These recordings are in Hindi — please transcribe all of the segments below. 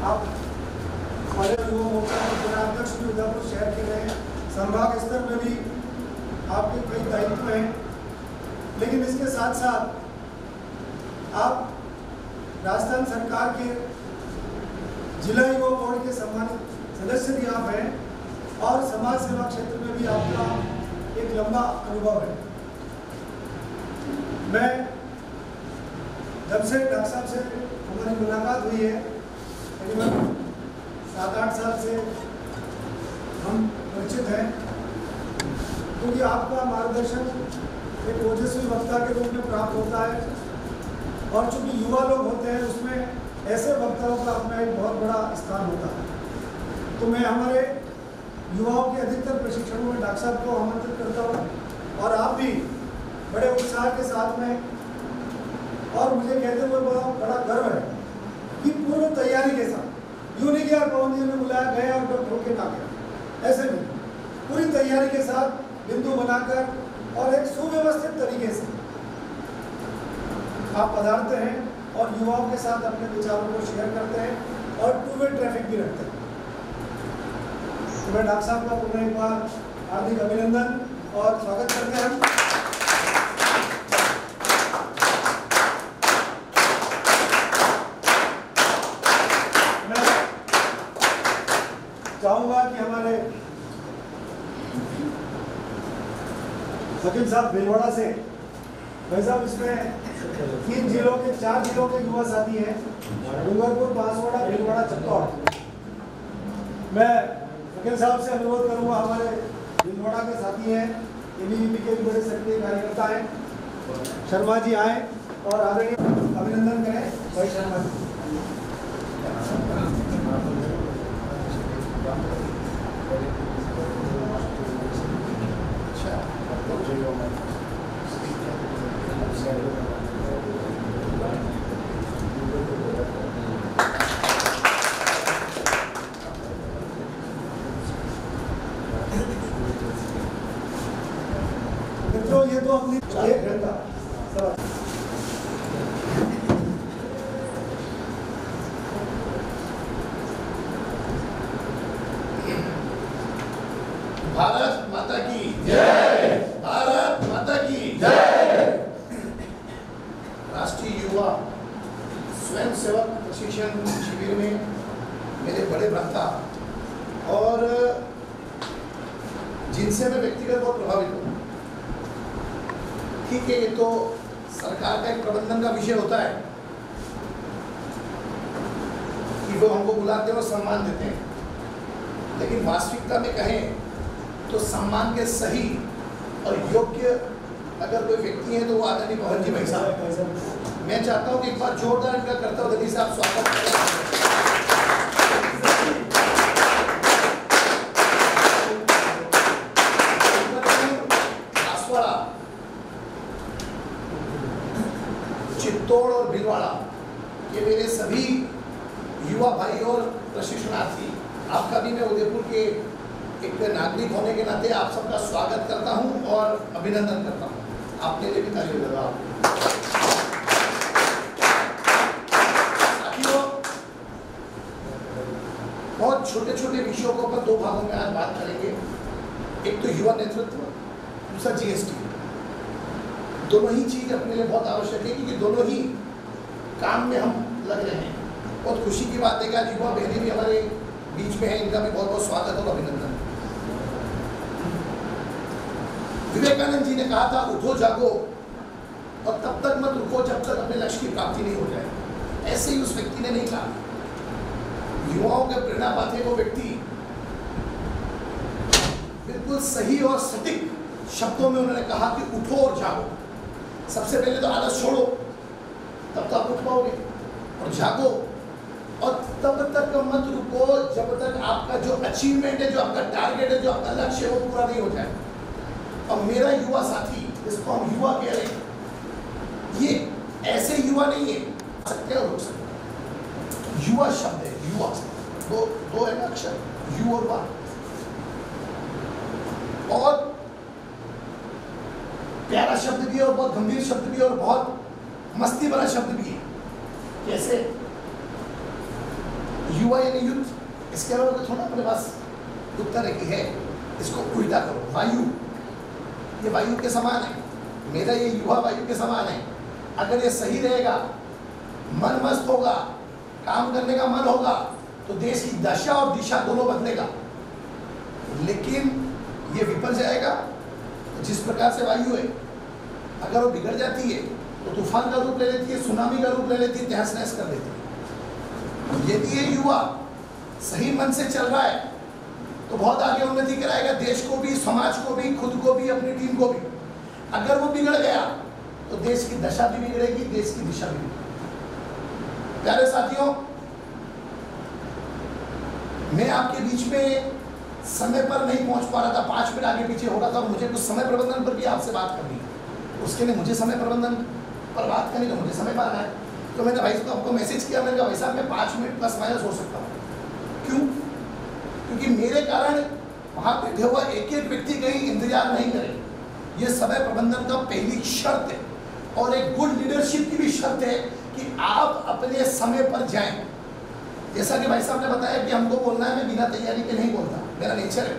आप हमारे युवा मोर्चा के जिलाध्यक्ष भी उदयपुर शहर के रहे हैं, संभाग स्तर में भी आपके कई दायित्व हैं, लेकिन इसके साथ साथ आप राजस्थान सरकार के जिला युवा बोर्ड के सम्मानित सदस्य भी आप हैं और समाज सेवा क्षेत्र में भी आपका एक लंबा अनुभव है। मैं जब से डॉक्टर साहब से हमारी मुलाकात हुई है, करीबन 7-8 साल से हम परिचित हैं, क्योंकि आपका मार्गदर्शन एक ओजस्वी वक्ता के रूप में प्राप्त होता है और चूंकि युवा लोग होते हैं उसमें ऐसे वक्ताओं का अपना एक बहुत बड़ा स्थान होता है। तो मैं हमारे युवाओं के अधिकतर प्रशिक्षणों में डॉक्टर साहब को आमंत्रित करता हूँ और आप भी बड़े उत्साह के साथ में, और मुझे कहते हुए बड़ा गर्व है कि पूर्ण तैयारी के साथ, यूँ नहीं कि पवन जी ने बुलाया गया और डॉक्टर होके ना गया, ऐसे नहीं, पूरी तैयारी के साथ बिंदु बनाकर और एक सुव्यवस्थित तरीके से आप पधारते हैं और युवाओं के साथ अपने विचारों को शेयर करते हैं और टू वे ट्रैफिक भी रखते हैं। तो मैं डॉक्टर साहब का पुनः एक बार हार्दिक अभिनंदन और स्वागत करते हैं। मैं चाहूंगा कि हमारे वकील साहब भीलवाड़ा से, भाई साहब इसमें 4 जिलों के युवा साथी हैं, डूंगरपुर, बांसवाड़ा, भीलवाड़ा, चित्तौड़। मैं वकील साहब से अनुरोध करूंगा, हमारे भीलवाड़ा के साथी हैं, एबीवीपी के भी बड़े सक्रिय कार्यकर्ता हैं, शर्मा जी आए और आदरणीय अभिनंदन करें भाई शर्मा जी। मित्रों, ये तो अपनी 1 घंटा भारत माता की जय, भारत माता की जय। राष्ट्रीय युवा स्वयं सेवक प्रशिक्षण शिविर में मेरे बड़े भ्राता और जिनसे मैं व्यक्तिगत बहुत प्रभावित हूँ। ठीक है, ये तो सरकार का एक प्रबंधन का विषय होता है कि वो हमको बुलाते हैं और सम्मान देते हैं, लेकिन वास्तविकता में कहें तो सम्मान के सही और योग्य अगर कोई व्यक्ति है तो वो आदरणीय पवन जी भाई साहब। मैं चाहता हूँ कि एक बार जोरदार इनका करता हूँ गति साहब स्वागत करें। बांसवाड़ा, चित्तौड़ और भीलवाड़ा ये मेरे सभी युवा भाई और प्रशिक्षणार्थी, आपका भी मैं उदयपुर के एक नागरिक होने के नाते आप सबका स्वागत करता हूं और अभिनंदन करता हूं। आपके लिए भी ताली बजाओ। साथियों, बहुत छोटे छोटे विषयों को पर 2 भागों में आज बात करेंगे। एक तो युवा नेतृत्व, दूसरा जीएसटी। दोनों ही चीज अपने लिए बहुत आवश्यक है क्योंकि दोनों ही काम में हम लग रहे हैं। बहुत खुशी की बात है कि आज युवा बहनें भी हमारे बीच में है, इनका भी बहुत बहुत स्वागत और अभिनंदन। विवेकानंद जी ने कहा था, उठो जागो और तब तक मत रुको जब तक अपने लक्ष्य की प्राप्ति नहीं हो जाए। ऐसे ही उस व्यक्ति ने नहीं कहा। युवाओं के प्रेरणा पाते वो व्यक्ति बिल्कुल सही और सटीक शब्दों में उन्होंने कहा कि उठो और जागो। सबसे पहले तो आलस छोड़ो, तब तो आप उठ पाओगे, और जागो और तब तक मत रुको जब तक आपका जो अचीवमेंट है, जो आपका टारगेट है, जो आपका लक्ष्य है वो पूरा नहीं हो जाए। और मेरा युवा साथी, जिसको हम युवा कह रहे हैं, ये ऐसे युवा नहीं है सकते और रुक सकते। युवा शब्द है, युवा दो है ना अक्षर, यू और वा। और प्यारा शब्द भी है और बहुत गंभीर शब्द भी है और बहुत मस्ती भरा शब्द भी है। कैसे? युवा यानी युद्ध, इसके अलावा तो थोड़ा अपने पास उत्तर की है। इसको उल्टा करो, वायु, ये वायु के समान है, मेरा ये युवा वायु के समान है। अगर ये सही रहेगा, मन मस्त होगा, काम करने का मन होगा, तो देश की दशा और दिशा दोनों बदलेगा। लेकिन ये विफल जाएगा। जिस प्रकार से वायु है, अगर वो बिगड़ जाती है तो तूफान का रूप ले लेती है, सुनामी का रूप ले लेती है, तहस नहस कर देती है। यदि ये युवा सही मन से चल रहा है तो बहुत आगे उन्नति कराएगा, देश को भी, समाज को भी, खुद को भी, अपनी टीम को भी। अगर वो बिगड़ गया तो देश की दशा भी बिगड़ेगी, देश की दिशा भी बिगड़ेगी। प्यारे साथियों, मैं आपके बीच में समय पर नहीं पहुंच पा रहा था, 5 मिनट आगे पीछे हो रहा था, और मुझे कुछ समय प्रबंधन पर भी आपसे बात करनी है। उसके लिए मुझे समय प्रबंधन पर बात करनी, तो मुझे समय पाना है। तो मैंने भाई को आपको मैसेज किया, मैंने कहा भाई साहब मैं 5 मिनट प्लस माइनस हो सकता हूँ। क्यों? क्योंकि मेरे कारण वहाँ बैठे हुआ एक एक व्यक्ति कहीं इंतजार नहीं करे। ये समय प्रबंधन का पहली शर्त है, और एक गुड लीडरशिप की भी शर्त है कि आप अपने समय पर जाएं। जैसा कि भाई साहब ने बताया कि हमको बोलना है, मैं बिना तैयारी के नहीं बोलता, मेरा नेचर है।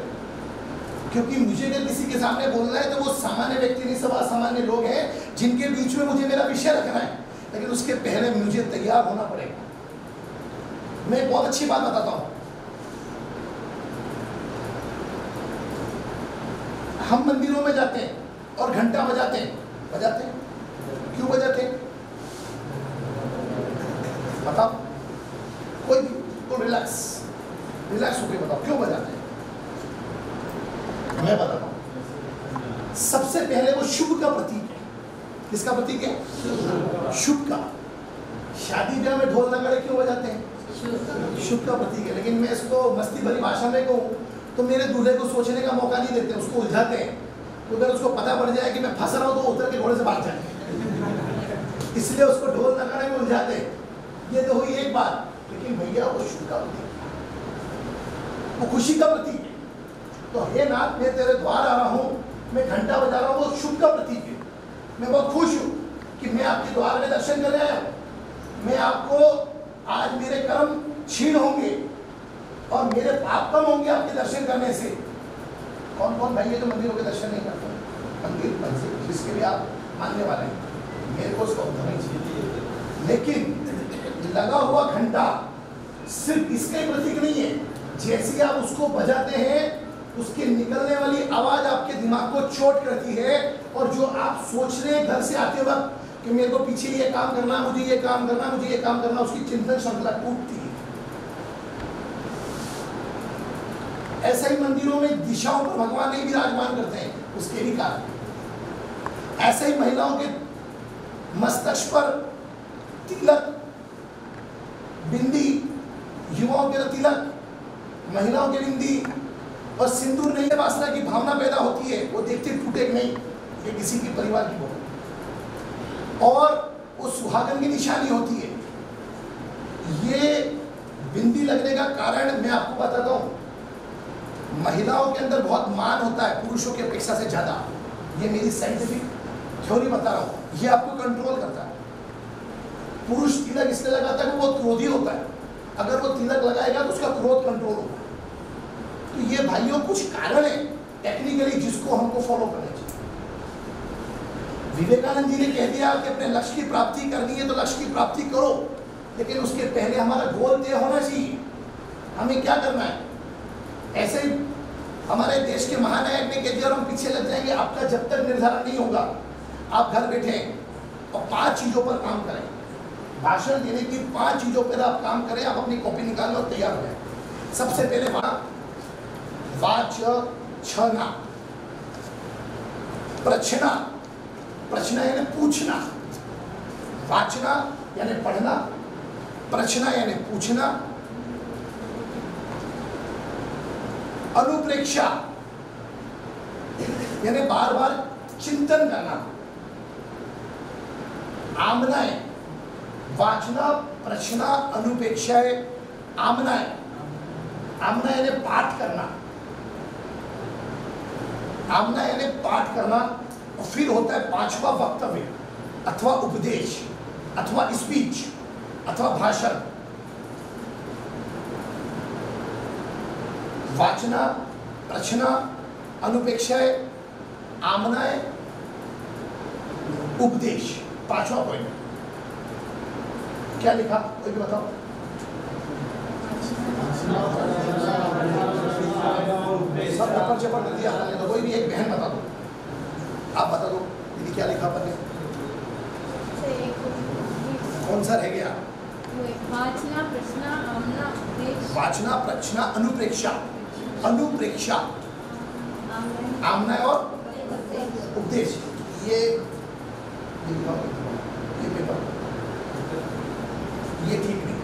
क्योंकि मुझे अगर किसी के सामने बोलना है तो वो सामान्य व्यक्ति नहीं, सब असामान्य लोग हैं जिनके बीच में मुझे मेरा विषय रखना है, लेकिन उसके पहले मुझे तैयार होना पड़ेगा। मैं एक बहुत अच्छी बात बताता हूँ। हम मंदिरों में जाते हैं और घंटा बजाते हैं, क्यों बजाते हैं? बताओ, कोई भी तो रिलैक्स होकर बताओ, क्यों बजाते हैं? मैं बताता हूं। सबसे पहले वो शुभ का प्रतीक है। किसका प्रतीक है? शुभ का। शादी ब्याह में ढोल नगाड़े क्यों बजाते हैं? शुभ का प्रतीक है। लेकिन मैं इसको मस्ती भरी भाषा में कहूँ तो मेरे दूल्हे को सोचने का मौका नहीं देते, उसको उलझाते हैं। तो अगर उसको पता पड़ जाए कि मैं फंस रहा हूँ तो उतर के घोड़े से भाग जाए, इसलिए उसको ढोल नगाड़े में उलझाते हैं। ये तो हुई एक बात। लेकिन भैया वो शुभ का प्रतीक, वो खुशी का प्रतीक है। तो हे नाथ, मैं तेरे द्वार आ रहा हूँ, मैं घंटा बजा रहा हूँ, वो शुभ का प्रतीक है। मैं बहुत खुश हूँ कि मैं आपके द्वार में दर्शन करने आया हूँ। मैं आपको, आज मेरे कर्म क्षीण होंगे और मेरे पाप कम होंगे आपके दर्शन करने से। कौन कौन भाई है जो मंदिरों के दर्शन नहीं करते? मंदिर जिसके भी आप मानने वाले हैं, मेरे को उसको नहीं चाहिए। लेकिन लगा हुआ घंटा सिर्फ इसका ही प्रतीक नहीं है। जैसे आप उसको बजाते हैं, उसके निकलने वाली आवाज आपके दिमाग को चोट करती है, और जो आप सोच रहे हैं घर से आते वक्त कि मेरे को पीछे ये काम करना, मुझे ये काम करना, मुझे ये काम करना, उसकी चिंतन श्रृंखला टूटती है। ऐसा ही मंदिरों में दिशाओं पर भगवान नहीं विराजमान करते हैं, उसके भी कारण। ऐसे ही महिलाओं के मस्तक पर तिलक, बिंदी, युवाओं के तिलक, महिलाओं के बिंदी और सिंदूर नहीं, वासना की भावना पैदा होती है। वो देखते टूटे नहीं, ये किसी की परिवार की बहू, और वो सुहागन की निशानी होती है। ये बिंदी लगने का कारण मैं आपको बताता हूँ। महिलाओं के अंदर बहुत मान होता है पुरुषों की अपेक्षा से ज्यादा। ये मेरी साइंटिफिक थ्योरी बता रहा हूँ। ये आपको कंट्रोल करता है। पुरुष तिलक इसलिए लगाता है कि वो क्रोधी होता है। अगर वो तिलक लगाएगा तो उसका क्रोध कंट्रोल होगा। तो ये भाइयों कुछ कारण है टेक्निकली जिसको हमको फॉलो करना चाहिए। विवेकानंद जी ने कह दिया कि अपने लक्ष्य की प्राप्ति करनी है तो लक्ष्य की प्राप्ति करो, लेकिन उसके पहले हमारा गोल तय होना चाहिए, हमें क्या करना है। ऐसे ही हमारे देश के महानायक ने कह दिया और हम पीछे लग जाएंगे। आपका जब तक निर्धारण नहीं होगा, आप घर बैठे और 5 चीजों पर काम करें। भाषण देने की 5 चीजों पर आप काम करें। आप अपनी कॉपी निकालें और तैयार हो जाए। सबसे पहले वाचना, प्रश्ना, प्रश्न यानी पूछना, वाचना यानी पढ़ना, प्रश्ना यानी पूछना, अनुप्रेक्षा यानी बार बार चिंतन करना, आमनाएं, वाचना, प्रश्ना, अनुपेक्षा, आमनाएं, आमना यानी पाठ करना, आमना यानी पाठ करना। और फिर होता है 5वां वक्तव्य अथवा उपदेश अथवा स्पीच अथवा भाषण। वाचना, रचना, अनुपेक्षाएं, आमनाएं, उपदेश। 5वां पॉइंट क्या लिखा, कोई भी बताओ। सब पेपर चेपर कर दिया आपने, तो कोई भी एक बहन बता दो, आप बता दो दीदी क्या लिखा पढ़ने। कौन सा रह गया? वाचना, प्रश्न, आमना, उपदेश। वाचना, प्रश्न, अनुप्रेक्षा, अनुप्रेक्षा, आमना और उपदेश। ये पेपर ये ठीक नहीं।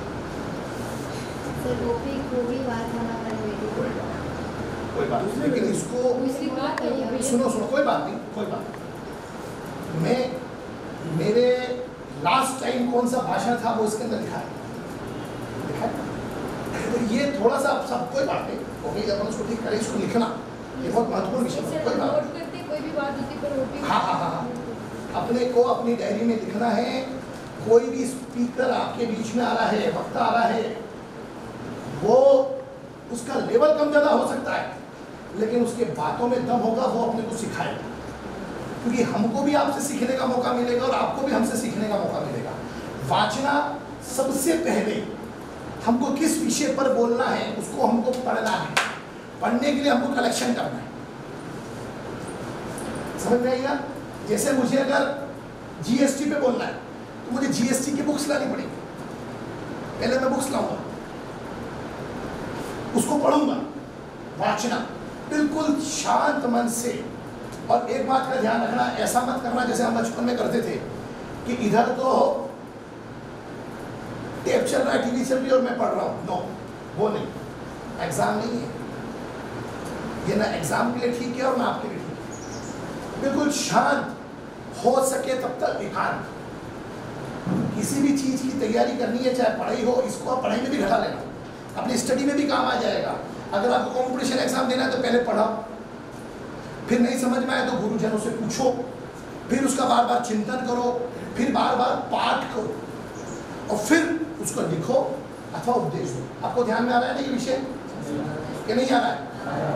कोई बात नहीं, लेकिन इसको सुनो सुनो, कोई बात नहीं, कोई बात नहीं। मैं मेरे लास्ट टाइम कौन सा भाषण था वो इसके अंदर लिखा है, तो ये थोड़ा सा सब कोई बात नहीं, ओके, जब हम उसको ठीक करें, इसको लिखना ये बहुत महत्वपूर्ण विषय है। कोई बात नहीं, कोई भी बात होती पर वो भी हाँ हाँ हाँ, अपने को अपनी डायरी में लिखना है। कोई भी स्पीकर आपके बीच में आ रहा है, वक्ता आ रहा है, वो उसका लेवल कम ज़्यादा हो सकता है, लेकिन उसके बातों में दम होगा, वो अपने को सिखाएगा। क्योंकि हमको भी आपसे सीखने का मौका मिलेगा और आपको भी हमसे सीखने का मौका मिलेगा। वाचना, सबसे पहले हमको किस विषय पर बोलना है उसको हमको पढ़ना है। पढ़ने के लिए हमको कलेक्शन करना है, समझ में आएगा। जैसे मुझे अगर जीएसटी पे बोलना है तो मुझे जीएसटी की बुक्स लानी पड़ेगी, पहले मैं बुक्स लाऊंगा, उसको पढ़ूंगा। वाचना बिल्कुल शांत मन से। और एक बात का ध्यान रखना, ऐसा मत करना जैसे हम बचपन में करते थे कि इधर तो टेप चल रहा है, टीवी चल रही है और मैं पढ़ रहा हूँ। नो, वो नहीं, एग्जाम नहीं है ये, ना एग्जाम के लिए ठीक है और ना आपके लिए ठीक है। बिल्कुल शांत, हो सके तब तक एकांत। किसी भी चीज की तैयारी करनी है, चाहे पढ़ाई हो, इसको आप पढ़ाई में भी घटा लेना, अपनी स्टडी में भी काम आ जाएगा। अगर आपको कॉम्पिटिशन एग्जाम देना है तो पहले पढ़ाओ, फिर नहीं समझ में आए तो गुरुजनों से पूछो, फिर उसका बार बार चिंतन करो, फिर बार बार पाठ करो और फिर उसको लिखो अथवा उपदेश दो। आपको ध्यान में आ रहा है ना ये विषय कि नहीं आ रहा है?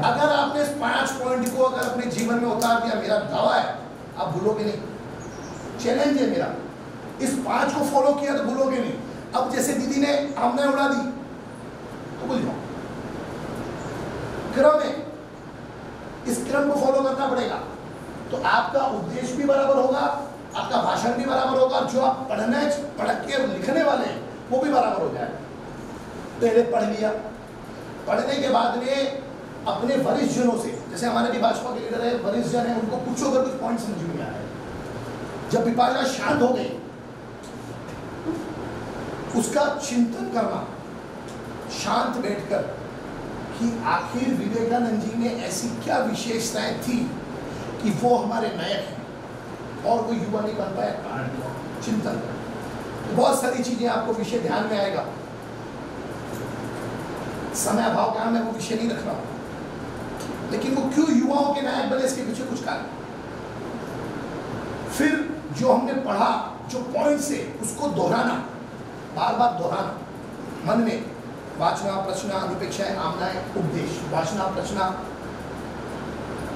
अगर आपने इस 5 पॉइंट को अगर अपने जीवन में उतार दिया, मेरा दावा है आप भूलोगे नहीं, चैलेंज है मेरा। इस 5 को फॉलो किया तो भूलोगे नहीं। अब जैसे दीदी ने आमना उड़ा दी तो भूल जाओ, क्रम है, इस क्रम को फॉलो करना पड़ेगा, तो आपका उपदेश भी बराबर होगा, आपका भाषण भी बराबर होगा, जो आप पढ़ के लिखने वाले हैं वो भी बराबर हो जाएगा। पहले पढ़ लिया, पढ़ने के बाद में अपने वरिष्ठ जनों से, जैसे हमारे भी भाजपा के लीडर है, वरिष्ठ जन है, उनको पूछो अगर कुछ पॉइंट समझ में आ रहा है। जब विपाशा शांत हो गई, उसका चिंतन करना शांत बैठकर कि आखिर विवेकानंद जी में ऐसी क्या विशेषताएं थी कि वो हमारे नायक हैं और वो युवा नहीं बन पाया, कारण चिंतन। तो बहुत सारी चीजें आपको विषय ध्यान में आएगा, समय अभाव कारण मैं वो विषय नहीं रख रहा हूं, लेकिन वो क्यों युवाओं के नायक बने इसके पीछे कुछ कारण। फिर जो हमने पढ़ा, जो पॉइंट से उसको दोहराना, बार बार दोहराना मन में। वाचना, प्रश्न, अनुपेक्षाएं, आमनाएं, उपदेश। वाचना, प्रश्न,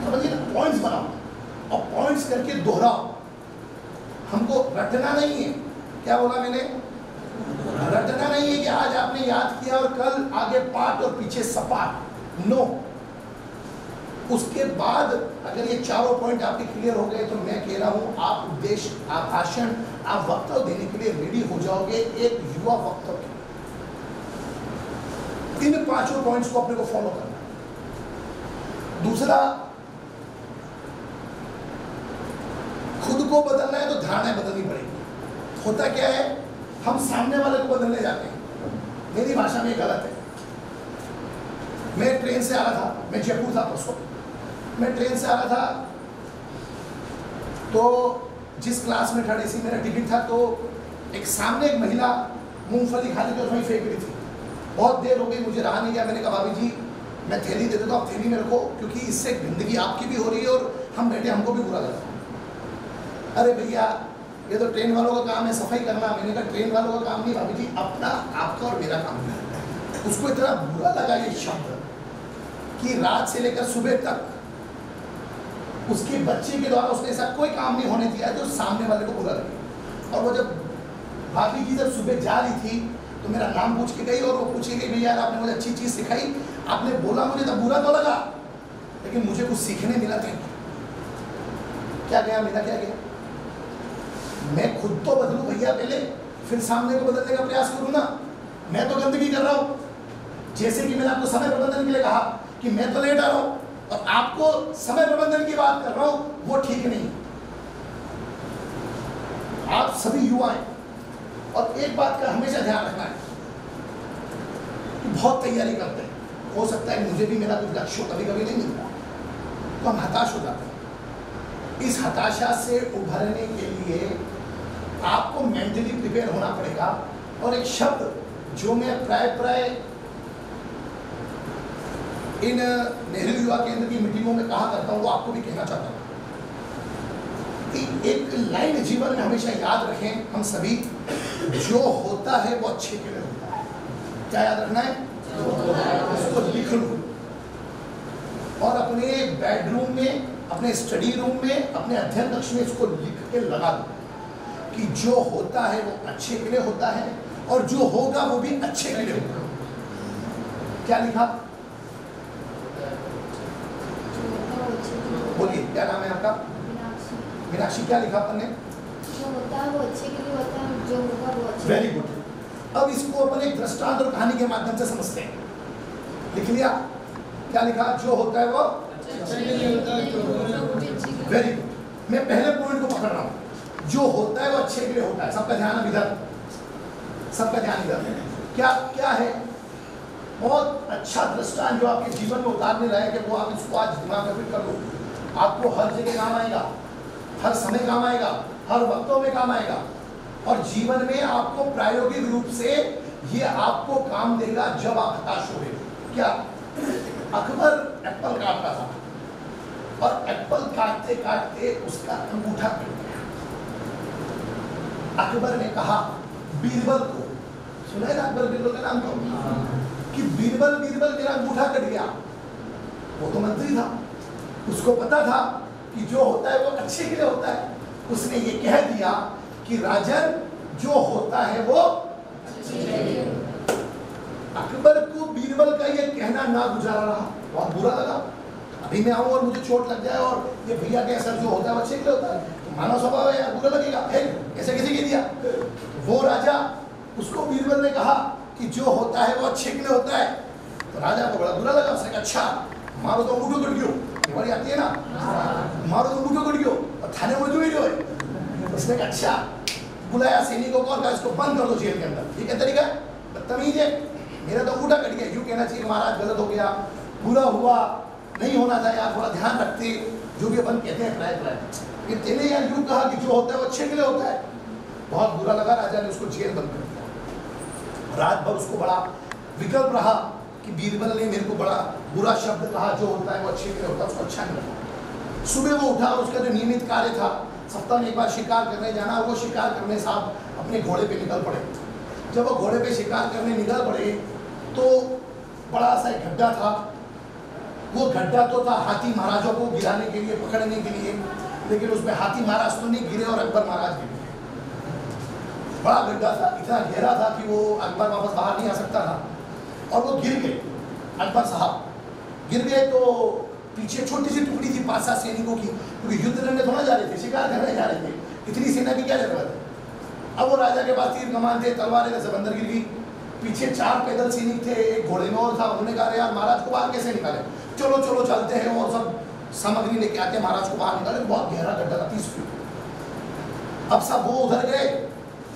समझिए ना, पॉइंट्स बनाओ और पॉइंट्स करके दोहराओ। हमको रटना नहीं है, क्या बोला मैंने? रटना नहीं है कि आज आपने याद किया और कल आगे पाठ और पीछे सपाट। नो, उसके बाद अगर ये चारों पॉइंट आपके क्लियर हो गए तो मैं कह रहा हूं आप उपदेश, आप भाषण, आप वक्तव्य देने के लिए रेडी हो जाओगे, एक युवा वक्तव्य। इन 5 पॉइंट्स को अपने को फॉलो करना है। दूसरा, खुद को बदलना है तो धारणाएं बदलनी पड़ेगी। होता क्या है, हम सामने वाले को बदलने जाते हैं। मेरी भाषा में गलत है। मैं ट्रेन से आ रहा था, मैं जयपुर था परसों, मैं ट्रेन से आ रहा था तो जिस क्लास में थर्ड एसी मेरा टिकट था, तो एक सामने एक महिला मूंगफली खा रही थी और वहीं फेंक रही थी। बहुत देर हो गई, मुझे रहा नहीं गया, मैंने कहा भाभी जी मैं थैली दे देता हूँ, आप थैली में रखो, क्योंकि इससे गंदगी आपकी भी हो रही है और हम बैठे हमको भी बुरा लगता है। अरे भैया ये तो ट्रेन वालों का काम है सफाई करना। मैंने कहा ट्रेन वालों का काम नहीं भाभी जी, अपना, आपका और मेरा काम है। उसको इतना बुरा लगा ये शब्द कि रात से लेकर सुबह तक उसके बच्चे के द्वारा उसने ऐसा कोई काम नहीं होने दिया जो सामने वाले को बुरा लगे। और वो जब भाभी जी जब सुबह जा रही थी तो मेरा नाम पूछ के गई और वो पूछी गई भैया आपने मुझे अच्छी चीज़ सिखाई, आपने बोला मुझे तो बुरा तो लगा लेकिन मुझे कुछ सीखने मिला था। क्या गया मेरा, क्या गया? मैं खुद तो बदलूं भैया पहले, फिर सामने को बदलने का प्रयास करूँ ना। मैं तो गंदगी कर रहा हूँ। जैसे कि मैंने आपको समय प्रबंधन के लिए कहा कि मैं तो लेट आ रहा हूँ और आपको समय प्रबंधन की बात कर रहा हूँ, वो ठीक नहीं। आप सभी युवा हैं और एक बात का हमेशा ध्यान रखना है कि बहुत तैयारी करते हैं, हो सकता है मुझे भी मेरा कुछ लक्ष्य कभी कभी नहीं मिलता तो हम हताश हो जाते हैं। इस हताशा से उभरने के लिए आपको मेंटली प्रिपेयर होना पड़ेगा। और एक शब्द जो मैं प्राय इन नेहरू युवा केंद्र की मीटिंगों में कहा करता हूँ वो आपको भी कहना चाहता हूँ कि एक लाइन जीवन में हमेशा याद रखें हम सभी, जो होता है वो अच्छे के लिए होता है। क्या याद रखना है? उसको लिख लो और अपने बेडरूम में, अपने स्टडी रूम में, अपने अध्ययन कक्ष में इसको लिख के लगा दो कि जो होता है वो अच्छे के लिए होता है और जो होगा वो भी अच्छे के लिए होगा। क्या लिखा? बोलिए, क्या नाम है आपका? मीनाक्षी। क्या लिखा अपन ने? जो होता है वो अच्छे के लिए होता है, जो होगा वो अच्छे। Very good. अब इसको अपन एक दृष्टांत और कहानी के माध्यम से समझते हैं। लिख लिया? क्या लिखा? जो होता है वो अच्छे के लिए होता है। Very good. मैं पहले पॉइंट को पकड़ रहा हूँ, जो होता है वो अच्छे के लिए होता है। सबका ध्यान इधर, सबका ध्यान इधर। क्या क्या है? बहुत अच्छा दृष्टांत जो आपके जीवन में उतारने लायक है, वो आप इसको आज दिमाग में फिट कर लो। आपको हर जगह काम आएगा, हर समय काम आएगा, हर वक्तों में काम आएगा और जीवन में आपको प्रायोगिक रूप से ये आपको काम देगा जब आप हताश हो गए। क्या? अकबर एप्पल काटता था और एप्पल काटते काटते उसका अंगूठा कट गया। अकबर ने कहा बीरबल को, सुना है ना अकबर बीरबल का नाम तो, कि बीरबल बीरबल तेरा अंगूठा कट गया। वो तो मंत्री था, उसको पता था कि जो होता है वो अच्छे के लिए होता है। उसने ये कह दिया कि राजन जो होता है वो अच्छे के लिए। अकबर को बीरबल का ये कहना ना गुजारा रहा, बहुत बुरा लगा। अभी मैं आऊँ और मुझे चोट लग जाए और ये भैया के असर जो होता है वो अच्छे के लिए होता है, तो मानव स्वभाव है यार, बुरा लगेगा। ऐसे कैसे कह दिया? वो राजा, उसको बीरबल ने कहा कि जो होता है वो अच्छे के लिए होता है, तो राजा को बड़ा बुरा लगा। उसने कहा अच्छा मारो तो अंगूठो कट गयो, बड़ी आती है ना, मारो तो अंगूठो कट गयो और थाने में जो है। उसने कहा अच्छा, बुलाया सैनिकों को और कहा इसको बंद कर दो जेल के अंदर। ये क्या तरीका है? बदतमीज है, मेरा तो अंगूठा कट गया। यूँ कहना चाहिए महाराज गलत हो गया, बुरा हुआ, नहीं होना था यार, थोड़ा ध्यान रखते, जो भी अपन कहते हैं प्राय। तेने यार यूँ कहा कि जो होता है वो अच्छे के लिए होता है। बहुत बुरा लगा, राजा ने उसको जेल बंद कर दिया। रात भर उसको बड़ा विकल्प रहा कि बीरबल ने मेरे को बड़ा बुरा शब्द कहा, जो होता है वो अच्छे के लिए होता है, उसको अच्छा नहीं लगा। सुबह वो उठा और उसका जो नियमित कार्य था, सप्ताह में एक बार शिकार करने जाना, वो शिकार करने साहब अपने घोड़े पे निकल पड़े। जब वो घोड़े पे शिकार करने निकल पड़े तो बड़ा सा एक गड्ढा था। वो गड्ढा तो था हाथी महाराजों को गिराने के लिए, पकड़ने के लिए, लेकिन उसमें हाथी महाराज तो नहीं गिरे और अकबर महाराज गिर गए। बड़ा गड्ढा था, इतना गहरा था कि वो अकबर वापस बाहर नहीं आ सकता था और वो गिर गए। अकबर साहब गिर गए तो पीछे छोटी सी टुकड़ी थी 5-7 सैनिकों की, क्योंकि युद्ध लड़ने थोड़ा जा रहे थे, शिकार करने जा रहे थे, इतनी सेना की क्या जरूरत है। अब वो राजा के पास तीर कमान थे, तलवारें, सब अंदर गिर गई। पीछे 4 पैदल सैनिक थे, एक घोड़े में और था। उन्होंने कहा यार महाराज को बाहर कैसे निकाले, चलो चलो चलते हैं और सब सामग्री लेके आते हैं, महाराज को बाहर निकाले। बहुत गहरा गड्ढा था, 30 फीट। अब सब वो उधर गए।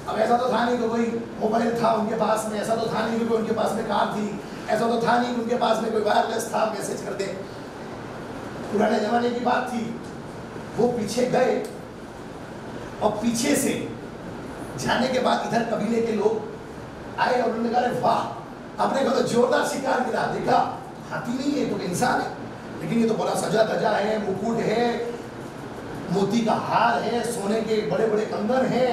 अब ऐसा तो था नहीं कि कोई मोबाइल था उनके पास में, ऐसा तो था नहीं कि उनके पास में कार थी, ऐसा तो था नहीं कि उनके पास में कोई वायरलेस था मैसेज कर दे, पुराने जमाने की बात थी। वो पीछे गए और पीछे से जाने के बाद इधर कबीले के लोग आए और उन्होंने कहा वाह, आपने कहा तो जोरदार शिकार गिरा, देखा हाथी नहीं है तो इंसान है, लेकिन ये तो बड़ा सजा धजा है, मुकुट है, मोती का हार है, सोने के बड़े बड़े कंगन है,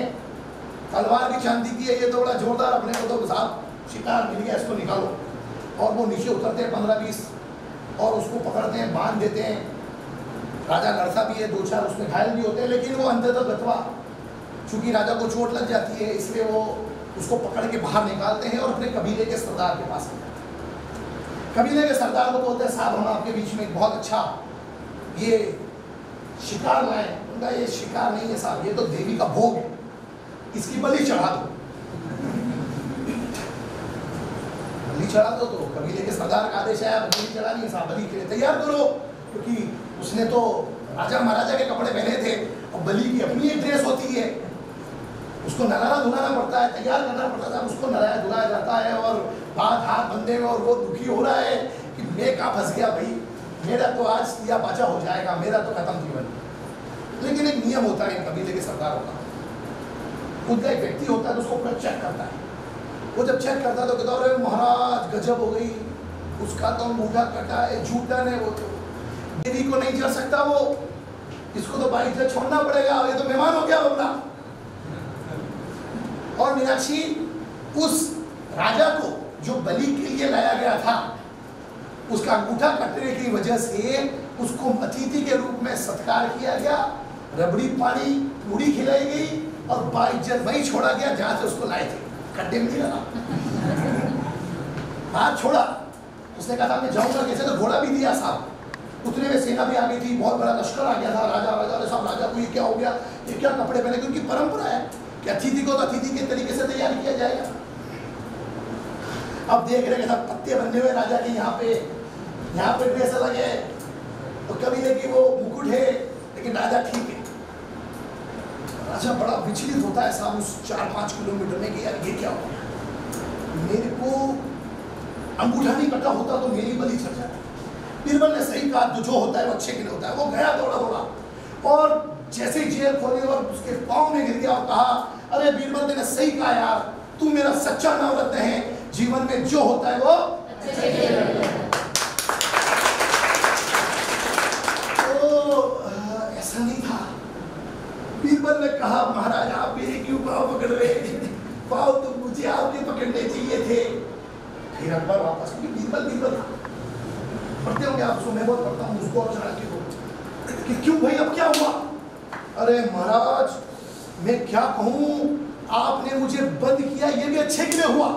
तलवार भी चांदी की है, ये तो बड़ा जोरदार, अपने को तो साहब शिकार मिल गया, इसको निकालो। और वो नीचे उतरते 15-20 और उसको पकड़ते हैं, बांध देते हैं। राजा लड़ता भी है, 2-4 उसमें घायल भी होते हैं, लेकिन वो अंततः गतवा, चूंकि राजा को चोट लग जाती है इसलिए वो उसको पकड़ के बाहर निकालते हैं और अपने कबीले के सरदार के पास ले जाते हैं। कबीले के सरदार को बोलते हैं, साहब हम आपके बीच में एक बहुत अच्छा ये शिकार लाए। उनका ये शिकार नहीं है साहब, ये तो देवी का भोग है, इसकी बलि चढ़ा दो। बलि चढ़ा दो, तो कबीले के सरदार का आदेश आया, बलि चढ़ानी है साहब, बलि के लिए तैयार करो, क्योंकि उसने तो राजा महाराजा के कपड़े पहने थे और बलि की अपनी एक ड्रेस होती है, उसको नहलाना धुलाना पड़ता है, तैयार करना पड़ता है, उसको नहलाया धुलाया जाता है और बात हाथ बंधे में, और वो दुखी हो रहा है कि मैं कहाँ फंस गया भाई, मेरा तो आज दिया बाचा हो जाएगा, मेरा तो खत्म जीवन। लेकिन एक नियम होता है इन कबीले के सरदारों का, उनका एक व्यक्ति होता है तो उसको पूरा चेक करता है। वो जब चेक करता है तो कहता है, महाराज गजब हो गई, उसका तो अंगूठा कटा है, झूठन है, वो तो देवी को नहीं चढ़ सकता, वो इसको तो भाई इज्जत छोड़ना पड़ेगा, ये तो मेहमान हो गया बंदा। और मीनाक्षी उस राजा को जो बलि के लिए लाया गया था, उसका अंगूठा कटने की वजह से उसको अतिथि के रूप में सत्कार किया गया, रबड़ी पानी पूरी खिलाई गई और बाइज्जत वही छोड़ा गया जहां से उसको लाए थे, खड्डे में नहीं लगा, हाथ छोड़ा। उसने कहा था मैं जाऊंगा कैसे, तो घोड़ा भी दिया साहब, उतने में सेना भी आ गई थी, बहुत बड़ा लश्कर आ गया था, राजा साहब राजा को ये क्या हो गया, ये क्या कपड़े पहने, क्योंकि परंपरा है कि अतिथि को तो अतिथि के तरीके से तैयार किया जाएगा। अब देख रहे सब पत्ते बंधे हुए राजा के, यहाँ पे ड्रेस अलग है, तो कबीले की वो मुकुट है, लेकिन राजा ठीक है। राजा बड़ा विचलित होता है साहब उस 4-5 किलोमीटर में कि यार ये क्या हो गया, मेरे को अंगूठा नहीं कटा होता तो मेरी बलि चढ़ जाती। बीरबल ने सही कहा, जो होता है वो अच्छे के लिए होता है। वो गया दौड़ा और जैसे ही जेल खोली और उसके पाँव में गिर गया और कहा, अरे बीरबल ने सही कहा यार, तू मेरा सच्चा नवरत्न है, जीवन में जो होता है वो तो ऐसा नहीं था। बीरबल ने कहा, महाराज आप मेरे क्यों पाँव पकड़ रहे, पाँव तो मुझे आपके पकड़ने चाहिए थे। फिर अकबर वापस, क्योंकि बीरबल था, पढ़ते होंगे आप, मैं बहुत पढ़ता हूँ उसको और चढ़ा के कि क्यों भाई अब क्या हुआ। अरे महाराज मैं क्या कहूँ, आपने मुझे बंद किया, ये भी अच्छे के लिए हुआ।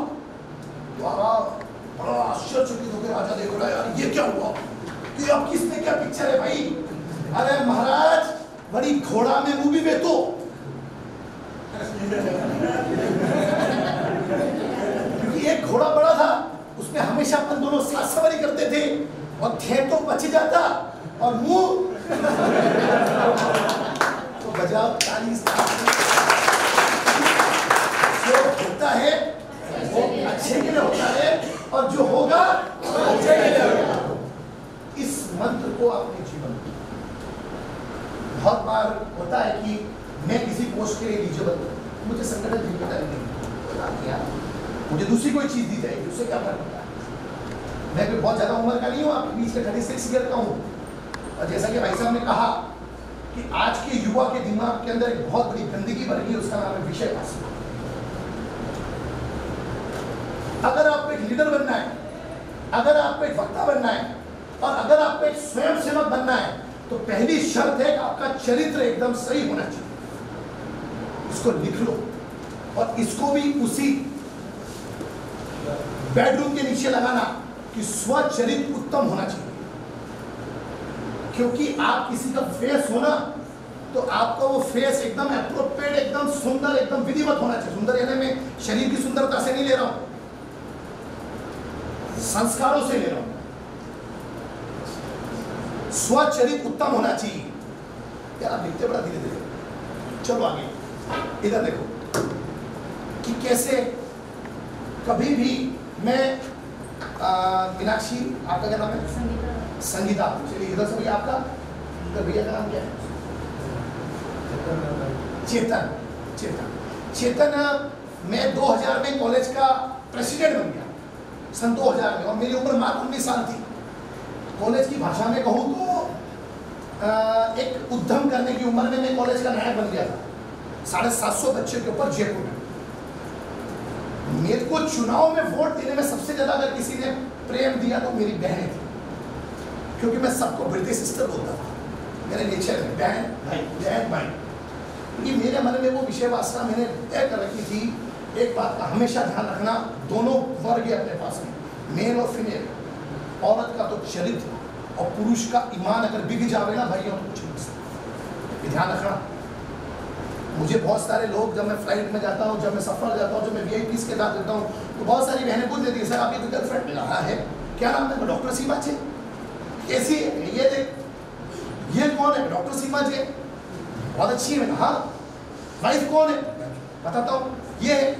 बड़ा आश्चर्यचकित होकर राजा देख रहा है, यार ये क्या हुआ, कि अब किसने क्या पिक्चर है भाई। अरे महाराज बड़ी घोड़ा में मूवी में तो क्योंकि एक घोड़ा बड़ा था, उसमें हमेशा अपन दोनों साथ सवारी करते थे, और थे तो बच जाता और मुंह तो बजाओ ताली। जो होता है वो अच्छे के लिए होता है और जो होगा वो अच्छे के लिए होगा। इस मंत्र को अपने जीवन में बहुत बार होता है कि मैं किसी पोस्ट के लिए एलिजिबल हूं, मुझे संगठन जिम्मेदारी नहीं, मुझे दूसरी कोई चीज दी जाएगी, उससे क्या फर्क पड़ता है। मैं भी बहुत ज्यादा उम्र का नहीं हूँ, आपके बीच में 36 ईयर का हूँ। और जैसा कि भाई साहब ने कहा कि आज के युवा के दिमाग के अंदर एक बहुत बड़ी गंदगी भर गई है, उसका नाम है विषयवासी। अगर आपको एक लीडर बनना है, अगर आपको एक वक्ता बनना है, और अगर आपको एक स्वयं सेवक बनना है, तो पहली शर्त है कि आपका चरित्र एकदम सही होना चाहिए। इसको लिख लो और इसको भी उसी बेडरूम के नीचे लगाना कि स्वचरित्र उत्तम होना चाहिए। क्योंकि आप किसी का फेस होना तो आपका वो फेस एकदम एप्रोप्रिएट, एकदम सुंदर, एकदम विधिवत होना चाहिए। सुंदर यानी मैं शरीर की सुंदरता से नहीं ले रहा हूं, संस्कारों से ले रहा हूं। स्वचरित्र उत्तम होना चाहिए। यार आप लिखते बड़ा धीरे धीरे, चलो आगे। इधर देखो कि कैसे कभी भी मैं मीनाक्षी, आपका क्या नाम है? संगीता। चलिए इधर से भैया, आपका इधर भैया का नाम क्या है? चेतन। चेतन मैं 2000 में कॉलेज का प्रेसिडेंट बन गया, सन 2000 में, और मेरी उम्र मात्र 19 साल थी। कॉलेज की भाषा में कहूँ तो एक उद्यम करने की उम्र में मैं कॉलेज का नायक बन गया था। 750 बच्चे के ऊपर जयपुर में। मेरे को चुनाव में वोट देने में सबसे ज्यादा अगर किसी ने प्रेम दिया तो मेरी बहनें थी। क्योंकि मैं सबको ब्रदर सिस्टर बोलता था, मेरे नेचर में बहन भाई। क्योंकि मेरे मन में वो विषय वासना मैंने तय कर रखी थी। एक बात का हमेशा ध्यान रखना, दोनों वर्ग है अपने पास में, मेल और फीमेल। औरत का तो चरित्र और पुरुष का ईमान अगर बिग जावे ना भाइयों तो कुछ नहीं सकता, ध्यान रखना। मुझे बहुत सारे लोग, जब मैं फ्लाइट में जाता हूँ, जब मैं सफर जाता हूँ, जब मैं वीआईपी के साथ रहता हूँ, तो बहुत सारी बहनें पूछ लेती है, सर आपकी गर्लफ्रेंड मिला है, क्या नाम है? डॉक्टर सीमा जी। कैसी है? ये देख, ये कौन है? डॉक्टर सीमा जी, बहुत अच्छी है। मैंने हाँ, वाइफ कौन है? बताता हूँ, ये है।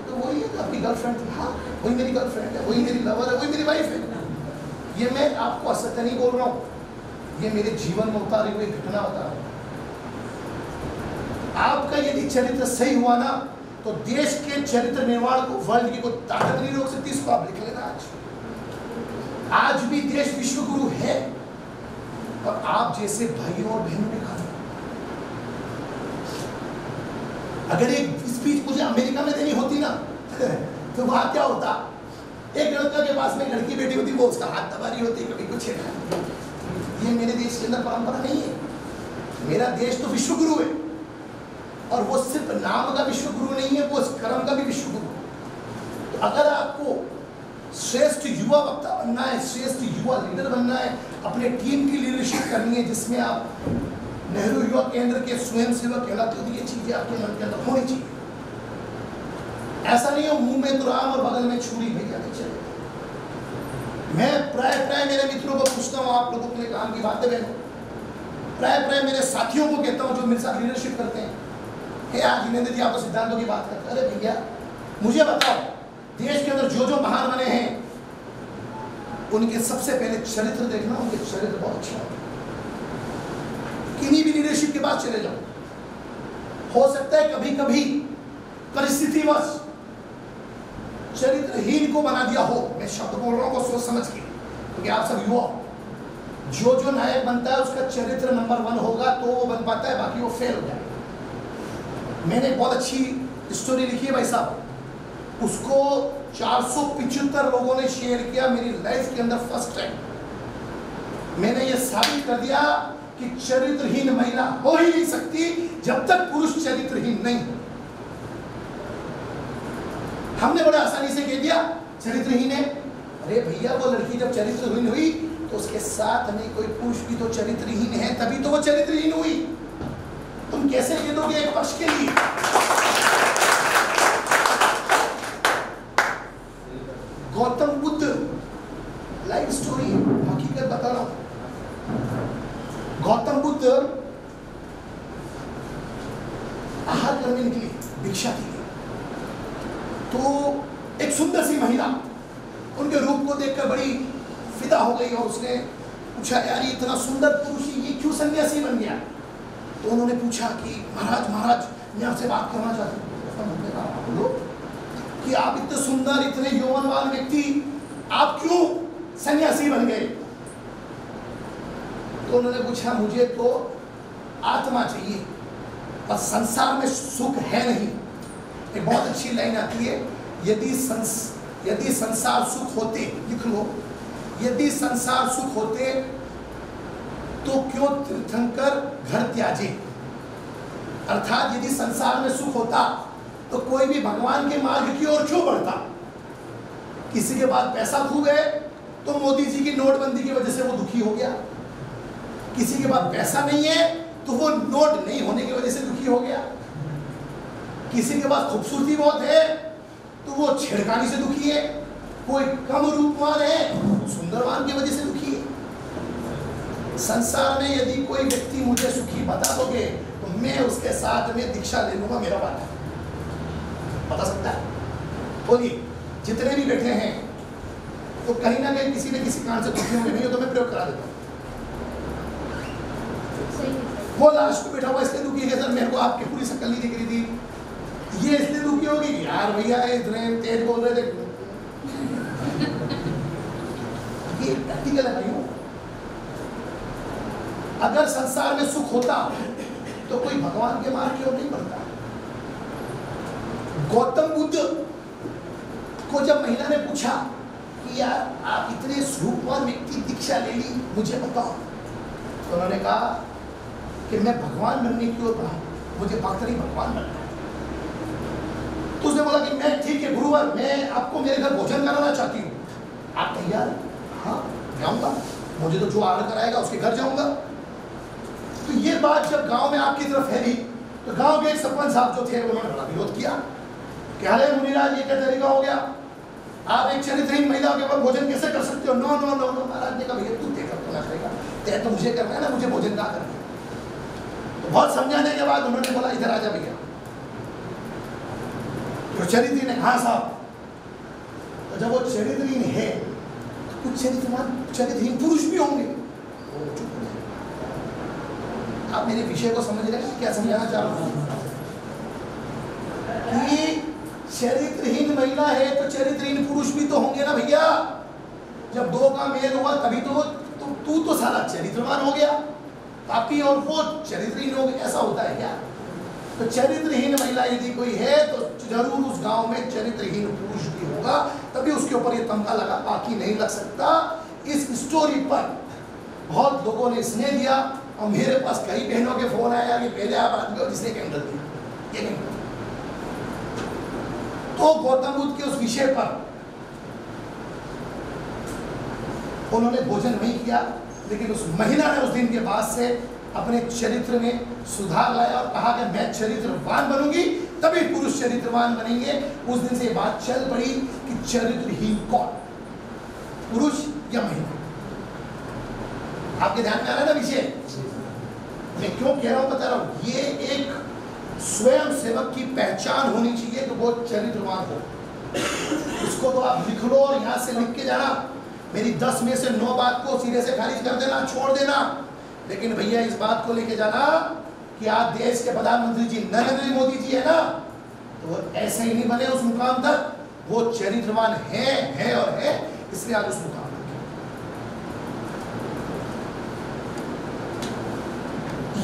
तो वही है आपकी गर्लफ्रेंड? हाँ वही मेरी गर्लफ्रेंड है, वही मेरी लवर है, वही मेरी वाइफ है। ये मैं आपको असत्य नहीं बोल रहा हूँ, ये मेरे जीवन में उतारी हुई घटना बता रहा हूँ। आपका यदि चरित्र सही हुआ ना, तो देश के चरित्र निर्माण को वर्ल्ड की कोई ताकत नहीं रोक सकती। इसको आप लिख लेना। आज भी देश विश्व गुरु है, और आप जैसे भाइयों और बहनों ने कहा, अगर एक स्पीच मुझे अमेरिका में देनी होती ना तो वहां क्या होता? एक लड़का के पास में लड़की बेटी होती, वो उसका हाथ दबा रही होती, कभी कुछ। ये मेरे देश के अंदर परंपरा नहीं है। मेरा देश तो विश्व गुरु है, और वो सिर्फ नाम का विश्व गुरु नहीं है, वो कर्म का भी विश्व गुरु है। तो अगर आपको श्रेष्ठ युवा वक्ता बनना है, श्रेष्ठ युवा लीडर बनना है, अपने टीम की लीडरशिप करनी है, जिसमें आप नेहरू युवा केंद्र के स्वयं सेवक कहलाते हो, ये चीजें आपके मन के अंदर होनी चाहिए। ऐसा नहीं हो मुंह में तो राम और बगल में छुरी, भैया नहीं चलेगा। मैं प्राय मेरे मित्रों को पूछता हूँ, आप लोगों के लिए काम की बातें बहनों, प्राय मेरे साथियों को कहता हूँ जो मेरे साथ लीडरशिप करते हैं, हे आज जिनेंद्र जी आप तो सिद्धांतों की बात करते हैं। अरे भैया मुझे बताओ, देश के अंदर जो महान बने हैं, उनके सबसे पहले चरित्र देखना, उनके चरित्र बहुत अच्छा हो। किन्हीं भी लीडरशिप के पास चले जाओ, हो सकता है कभी कभी परिस्थितिवश चरित्रहीन को बना दिया हो। मैं शब्द बोल रहा हूं को सोच समझ के, क्योंकि आप सब युवा, जो नायक बनता है उसका चरित्र नंबर 1 होगा तो वो बन पाता है, बाकी वो फेल हो जाएगा। मैंने बहुत अच्छी स्टोरी लिखी है भाई साहब, उसको 475 लोगों ने शेयर किया, मेरी लाइफ के अंदर फर्स्ट टाइम मैंने ये साबित कर दिया कि चरित्रहीन महिला हो ही नहीं सकती जब तक पुरुष चरित्रहीन नहीं। हमने बड़े आसानी से कह दिया चरित्रहीन है। अरे भैया वो लड़की जब चरित्रहीन हुई तो उसके साथ में कोई पुरुष भी तो चरित्रहीन है, तभी तो वो चरित्रहीन हुई। तुम कैसे कह दोगे एक पक्ष के लिए? गौतम बुद्ध, लाइफ स्टोरी, हकीकत बता रहा हूं। गौतम बुद्ध आहार करने निकले, भिक्षा के लिए, तो एक सुंदर सी महिला उनके रूप को देखकर बड़ी फिदा हो गई, और उसने पूछा, यार ये इतना सुंदर पुरुष ये क्यों सन्यासी बन गया? तो उन्होंने पूछा कि महाराज मैं आपसे बात करना चाहता हूँ। बोलो कि आप इतने सुंदर, इतने यौवनवान व्यक्ति, आप क्यों सन्यासी बन गए? तो उन्होंने पूछा, मुझे तो आत्मा चाहिए और संसार में सुख है नहीं। एक बहुत अच्छी लाइन आती है, यदि संसार सुख होते, लिख लो, यदि संसार सुख होते तो क्यों तीर्थंकर घर त्याजे। अर्थात यदि संसार में सुख होता तो कोई भी भगवान के मार्ग की ओर क्यों बढ़ता? किसी के पास पैसा खूब है तो मोदी जी की नोटबंदी की वजह से वो दुखी हो गया, किसी के पास पैसा नहीं है तो वो नोट नहीं होने की वजह से दुखी हो गया, किसी के पास खूबसूरती बहुत है तो वो छेड़खानी से दुखी है, कोई कम रूपवान है सुंदरवान की वजह से दुखी है। संसार में यदि कोई व्यक्ति मुझे सुखी बता दोगे तो मैं उसके साथ में दीक्षा ले लूंगा, मेरा बात है। बता सकता है? बोलिए, जितने भी बैठे हैं तो कहीं ना कहीं किसी न किसी कारण से दुखी होंगे, नहीं हो तो मैं प्रयोग करा देता हूँ। वो लास्ट को बैठा हुआ इसलिए दुखी है, सर मेरे को आपकी पूरी शक्ल नहीं दिख रही थी, ये इसलिए दुखी होगी, यार भैया इतने तेज बोल रहे थे। ये प्रैक्टिकल है भाइयों। अगर संसार में सुख होता तो कोई भगवान के मार्ग की ओर नहीं बढ़ता। गौतम बुद्ध को जब महिला ने पूछा कि यार आप इतने रूपवान व्यक्ति दिख दीक्षा ले ली, मुझे बताओ। तो उन्होंने कहा कि मैं भगवान बनने की ओर बढ़ा, मुझे भक्त नहीं भगवान बनना है। तो उसने बोला कि मैं ठीक है गुरुवर, मैं आपको मेरे घर भोजन कराना चाहती हूँ, आप तैयार हैं? हाँ जाऊँगा, मुझे तो जो आर्डर कराएगा उसके घर जाऊँगा। तो ये बात जब गांव में आपकी तरफ फैली तो गांव के एक सरपंच साहब जो थे उन्होंने बड़ा विरोध किया कि अरे मुनिराज ये क्या तरीका हो गया, आप एक चरित्रहीन महिला के ऊपर भोजन कैसे कर सकते हो? No no no no. महाराज ने कहा भैया तू तय करना करेगा, तय तो मुझे करना है ना, मुझे भोजन कहाँ करना है। तो बहुत समझाने के बाद उन्होंने बोला इधर आजा भैया। तो चरित्रहीन है, हाँ साहब। तो जब वो चरित्रहीन है तो कुछ चरित्रहीन पुरुष भी होंगे। आप मेरे विषय को समझ रहे हैं क्या समझाना चाह रहा हूँ? कि चरित्रहीन महिला है तो चरित्रहीन पुरुष भी तो होंगे ना भैया। जब दो का मेल हुआ तभी तो तू तो सारा चरित्रवान हो गया, आपकी और वो चरित्रहीन हो गई, ऐसा होता है क्या? तो चरित्रहीन महिला यदि कोई है तो जरूर उस गांव में चरित्रहीन पुरुष भी होगा, तभी उसके ऊपर ये तमगा लगा, बाकी नहीं लग सकता। इस स्टोरी पर बहुत लोगों ने स्नेह दिया और मेरे पास कई बहनों के फोन आया कि पहले आप आदमी हो जिसने कैंडल दी, ये कैंडल। तो गौतम बुद्ध के उस विषय पर उन्होंने भोजन नहीं किया, लेकिन उस महिला ने उस दिन के बाद से अपने चरित्र में सुधार लाया और कहा कि मैं चरित्रवान बनूंगी तभी पुरुष चरित्रवान बनेंगे। उस दिन से ये बात चल पड़ी कि चरित्रहीन कौन, पुरुष या महिला। आपके ध्यान में आ रहा है ना विषय? मैं क्यों कह रहा हूं बता रहा हूं, ये एक स्वयं सेवक की पहचान होनी चाहिए कि वो चरित्रवान हो। इसको तो आप लिख लो और यहां से लिख के जाना, मेरी 10 में से 9 बात को सिरे से खारिज कर देना, छोड़ देना, लेकिन भैया इस बात को लेके जाना कि आज देश के प्रधानमंत्री जी नरेंद्र मोदी जी है ना, तो वो ऐसे ही नहीं बने उस मुकाम तक, वो चरित्रवान है और है, इसलिए आज उस मुकाम तक।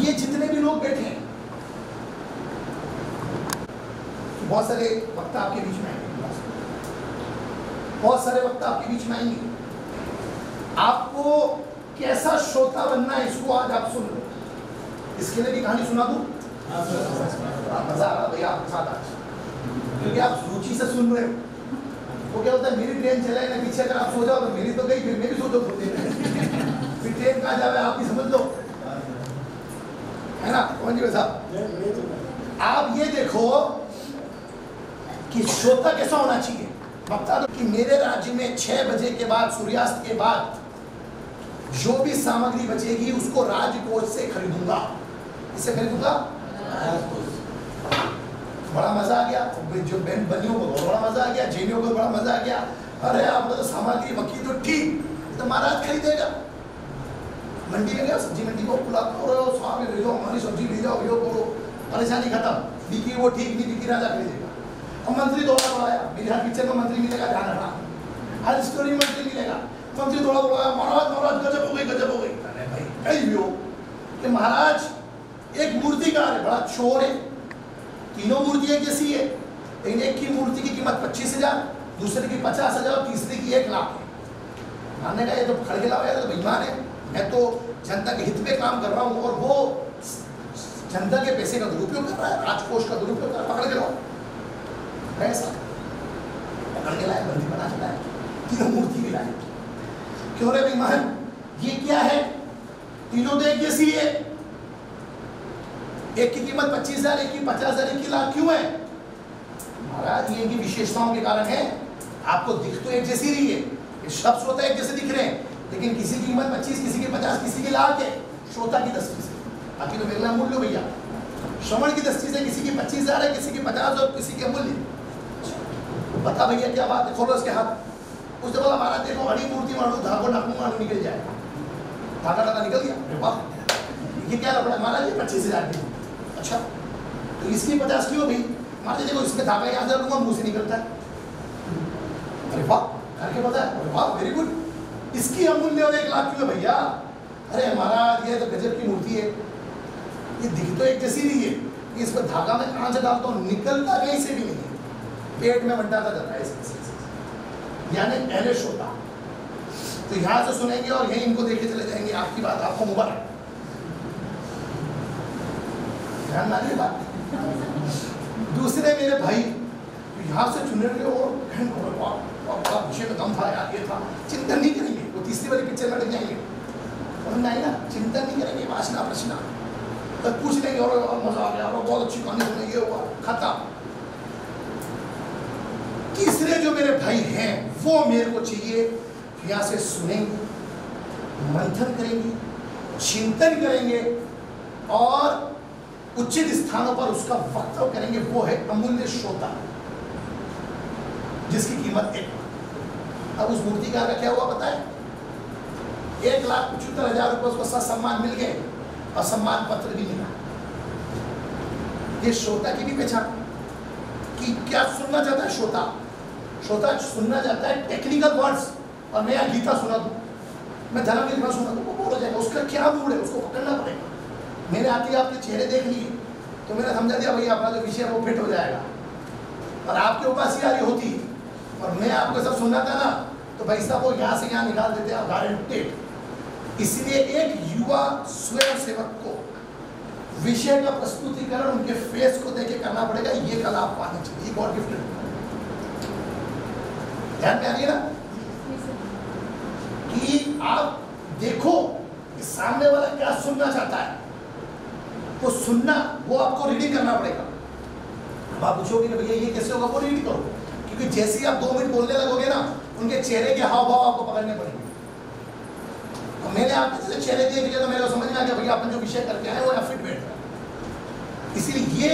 ये जितने भी लोग बैठे हैं, बहुत सारे वक्ता आपके बीच में आएंगे, बहुत सारे वक्ता आपके बीच में आएंगे। आपको कैसा श्रोता बनना है इसको आज आप सुन लो। इसके लिए भी कहानी सुना दूं? मजा आ रहा भैया आपके साथ आज, क्योंकि आप रुचि से सुन रहे हो। वो क्या होता है, मेरी ट्रेन चले ना पीछे, अगर आप सो जाओ तो मेरी तो गई, फिर मैं भी सो जाऊँ थोड़ी देर, फिर ट्रेन कहाँ जावे आप भी समझ लो, है ना कौन जी साहब? आप ये देखो कि श्रोता कैसा होना चाहिए। बता दो कि मेरे राज्य में 6 बजे के बाद, सूर्यास्त के बाद जो भी सामग्री बचेगी उसको राजकोष से खरीदूंगा। इससे खरीदूंगा, बड़ा मजा आ गया। जो बनियों को बड़ा मजा आ गया, जैनियों को बड़ा मजा आ गया। अरे आपको तो सामग्री मक्की तो ठीक, तो महाराज खरीदेगा। मंडी में गया, सब्जी मंडी को खुला, स्वामी ले जाओ, हमारी सब्जी ले जाओ, यो करो, परेशानी खत्म। बिकी वो ठीक नहीं, बिकी राजा खरीदेगा। और मंत्री दौड़ा दौड़ाया, मेरे हर पिक्चर में मंत्री मिलेगा, ध्यान रखना, हर स्टोरी में मंत्री मिलेगा। मंत्री दौड़ा दौड़ाया, महाराज गजब हो गई, गजब हो गई। अरे भाई कहीं भी हो कि महाराज एक मूर्तिकार है, बड़ा चोर है, तीनों मूर्ति एक जैसी है, लेकिन एक की मूर्ति की कीमत 25,000, दूसरे की 50,000, तीसरे की 1 लाख है। मानने का ये तो खड़गेला है, तो बेईमान है। मैं तो जनता के हित में काम कर रहा हूँ और वो जनता के पैसे का दुरुपयोग कर रहा है, राजकोष का दुरुपयोग कर रहा है, पकड़ के लाओ। पैसा पकड़ के लाए, बंदी बना के लाए, तीनों मूर्ति भी लाए। क्यों रे बेईमान, ये क्या है? तीनों तो एक जैसी है, एक की कीमत 25,000, एक की 50,000, एक की लाख। क्यों है महाराज? ये इनकी विशेषताओं के कारण है। आपको दिख तो एक जैसी रही है, सब श्रोता एक जैसे दिख रहे हैं, लेकिन किसी की कीमत 25, किसी की 50, किसी की लाख है, श्रोता की दृष्टि से। बाकी तो मेरा मूल्य भैया श्रवण की दृष्टि से किसी की 25,000 है, किसी की 50 और किसी के मूल्य। बता भैया क्या बात है, खोलो इसके हाथ। उसने बोला महाराज देखो, बड़ी मूर्ति मारो, धागो नाकू मारो, निकल जाए। धागा धागा निकल गया, वाह ये क्या लपड़ा महाराज? ये 25,000 की। अच्छा तो इसकी 50 क्यों भाई? महाराज देखो इसमें धागा यहाँ से लूंगा, मुंह से निकलता है। अरे वाह, करके पता है, अरे वाह वेरी गुड। इसकी अमूल्य और 1 लाख क्यों भैया? अरे महाराज ये तो गजब की मूर्ति है, ये दिख तो एक जैसी नहीं है, इस पर धागा में कहाँ से डालता हूँ, निकलता कहीं से भी नहीं है, पेट में बंटाता जाता है। यानी पहले श्रोता तो यहाँ से सुनेंगे और यहीं इनको देखे चले जाएंगे, आपकी बात आपको मुबारक। ध्यान मानिए बात। दूसरे मेरे भाई यहाँ से चुनेंगे और बड़ा विषय में दम था यार, ये था, चिंतन नहीं करेंगे, वो तीसरी वाली पिक्चर में लग जाएंगे, समझ आएगा, चिंतन नहीं करेंगे, वासना प्रश्न तो पूछ लेंगे और मजा आ गया, और बहुत अच्छी कहानी सुनी, ये हुआ, खत्म। तीसरे जो मेरे भाई हैं वो मेरे को चाहिए यहाँ से सुनेंगे, मंथन करेंगे, चिंतन करेंगे और उचित स्थानों पर उसका वक्तव्य करेंगे। वो है अमूल्य श्रोता, जिसकी कीमत 1। अब उस मूर्तिकार का क्या हुआ पता है? 1,75,000 रुपये उसको सम्मान मिल गए और सम्मान पत्र भी मिला। ये श्रोता की भी पहचान कि क्या सुनना चाहता है श्रोता। श्रोता सुनना चाहता है टेक्निकल वर्ड्स, और मैं यहाँ गीता सुना दूँ, मैं धर्म लिखना सुना दूँ, वो बोल हो जाएगा। उसका क्या मूड है उसको पकड़ना पड़ेगा। मैंने आते ही आपके चेहरे देख लिए तो मैंने समझा दिया भैया अपना जो विषय है वो फिट हो जाएगा। और आपके ऊपर सियारी होती और मैं आपको सब सुनना था ना, तो भाई साहब वो यहाँ से यहाँ निकाल देते हैं गारंटेड। इसलिए एक युवा स्वयं सेवक को विषय का प्रस्तुतिकरण उनके फेस को देके करना पड़ेगा। ये कला आपको आनी चाहिए, गॉड गिफ्टेड। ध्यान में आ रही है ना कि आप देखो कि सामने वाला क्या सुनना चाहता है, वो सुनना, वो आपको रीडिंग करना पड़ेगा। अब आप पूछोगे कि भैया ये कैसे होगा, वो रीडिंग करो, क्योंकि जैसे ही आप 2 मिनट बोलने लगोगे ना, उनके चेहरे के हाव भाव आपको पकड़ने पड़ेंगे। और मैंने आपके जैसे चेहरे देख लिया तो मेरे को समझ में आ गया भैया अपन जो विषय करके आए वो या फिट बैठ रहा है। इसीलिए ये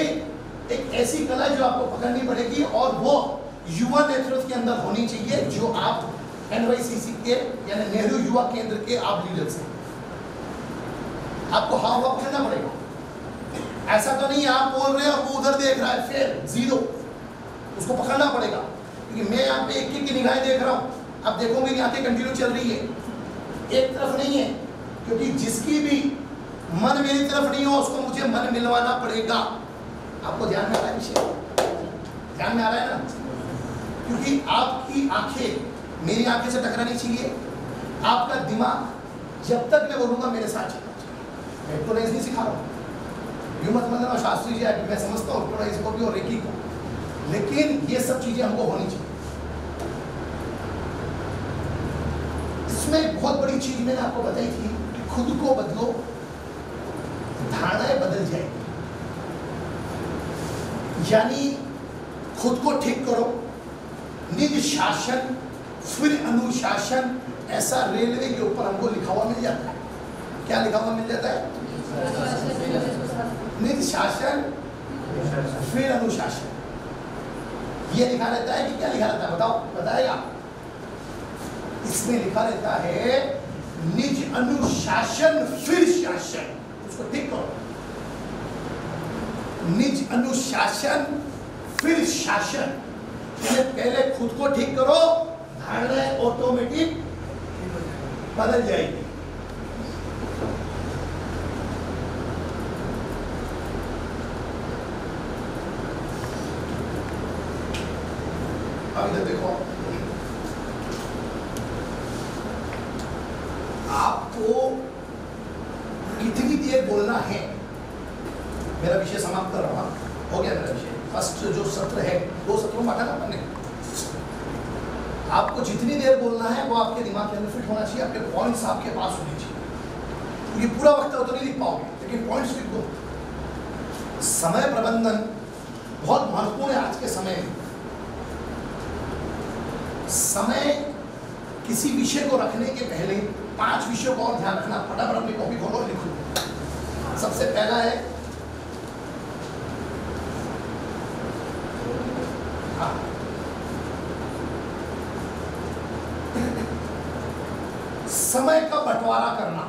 एक ऐसी कला जो आपको पकड़नी पड़ेगी और वो युवा नेतृत्व के अंदर होनी चाहिए, जो आप NYCC के यानी नेहरू युवा केंद्र के आप लीडर्स हैं। आपको हाव भाव पकड़ना पड़ेगा। ऐसा तो नहीं आप बोल रहे हैं और वो उधर देख रहा है, फेल, जीरो। उसको पकड़ना पड़ेगा, क्योंकि मैं यहाँ पे एक की निगाहें देख रहा हूँ। आप देखोगे कि आंखें कंटिन्यू चल रही है, एक तरफ नहीं है, क्योंकि जिसकी भी मन मेरी तरफ नहीं हो उसको मुझे मन मिलवाना पड़ेगा। आपको ध्यान में आ रहा है विषय? ध्यान में आ रहा है ना? क्योंकि आपकी आंखें मेरी आंखें से टकरानी चाहिए। आपका दिमाग जब तक मैं बोलूँगा मेरे साथ चलना चाहिए। इलेक्ट्रोनाइज नहीं सिखा रहा हूँ, यूँ मत समझना शास्त्री जी मैं समझता हूँ इलेक्ट्रोनाइज को भी और रेकी को, लेकिन ये सब चीज़ें हमको होनी चाहिए। इसमें बहुत बड़ी चीज मैंने आपको बताई थी कि खुद को बदलो, धारणाएं बदल जाएगी। यानी खुद को ठीक करो, निज शासन फिर अनुशासन, ऐसा रेलवे के ऊपर हमको लिखा हुआ मिल जाता है। क्या लिखा हुआ मिल जाता है? निज शासन फिर अनुशासन। ये लिखा रहता है कि क्या लिखा रहता है बताओ, बताएगा? इसमें लिखा रहता है निज अनुशासन फिर शासन। उसको ठीक करो, निज अनुशासन फिर शासन। पहले खुद को ठीक करो, धारणाएं ऑटोमेटिक बदल जाएगी। अब इधर देखो, आपको कितनी देर बोलना है। मेरा विषय समाप्त कर रहा हूं, हो गया मेरा विषय। फर्स्ट जो सत्र है 2 सत्रों में ना पढ़ने, आपको जितनी देर बोलना है वो आपके दिमाग के अंदर फिट होना चाहिए। आपके पॉइंट्स आपके पास होने चाहिए, क्योंकि पूरा वक्त तो नहीं लिख पाओगे, लेकिन पॉइंट्स लिख दो। समय प्रबंधन बहुत महत्वपूर्ण है आज के समय में। समय, किसी विषय को रखने के पहले 5 विषयों को और ध्यान रखना। फटाफट अपनी कॉपी खोलो, लिखो। सबसे पहला है समय का बंटवारा करना।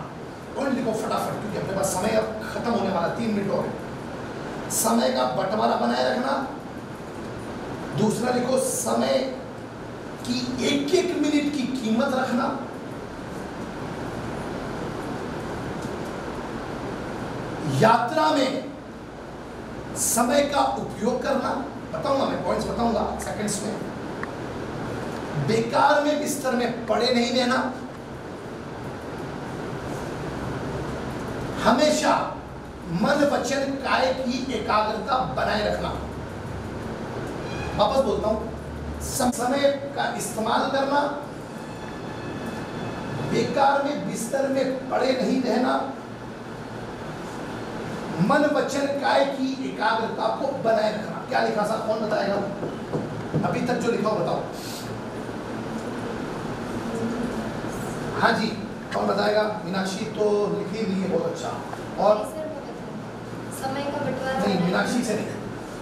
पॉइंट लिखो फटाफट, क्योंकि अपने पास समय अब खत्म होने वाला, 3 मिनट हो गए। समय का बंटवारा बनाए रखना। दूसरा लिखो समय की 1-1 मिनट की कीमत रखना। यात्रा में समय का उपयोग करना। बताऊंगा मैं, पॉइंट्स बताऊंगा सेकंड्स में। बेकार में बिस्तर में पड़े नहीं देना। हमेशा मन वचन काय की एकाग्रता बनाए रखना। वापस बोलता हूं, समय का इस्तेमाल करना, बेकार में बिस्तर में पड़े नहीं रहना, मन वचन काय की एकाग्रता को बनाए रखना। क्या लिखा साहब, कौन बताएगा? अभी तक जो लिखा हो बताओ। हाँ जी, कौन बताएगा? मीनाक्षी तो लिखी नहीं है, बहुत अच्छा। और समय का बंटवारा नहीं, मीनाक्षी से नहीं।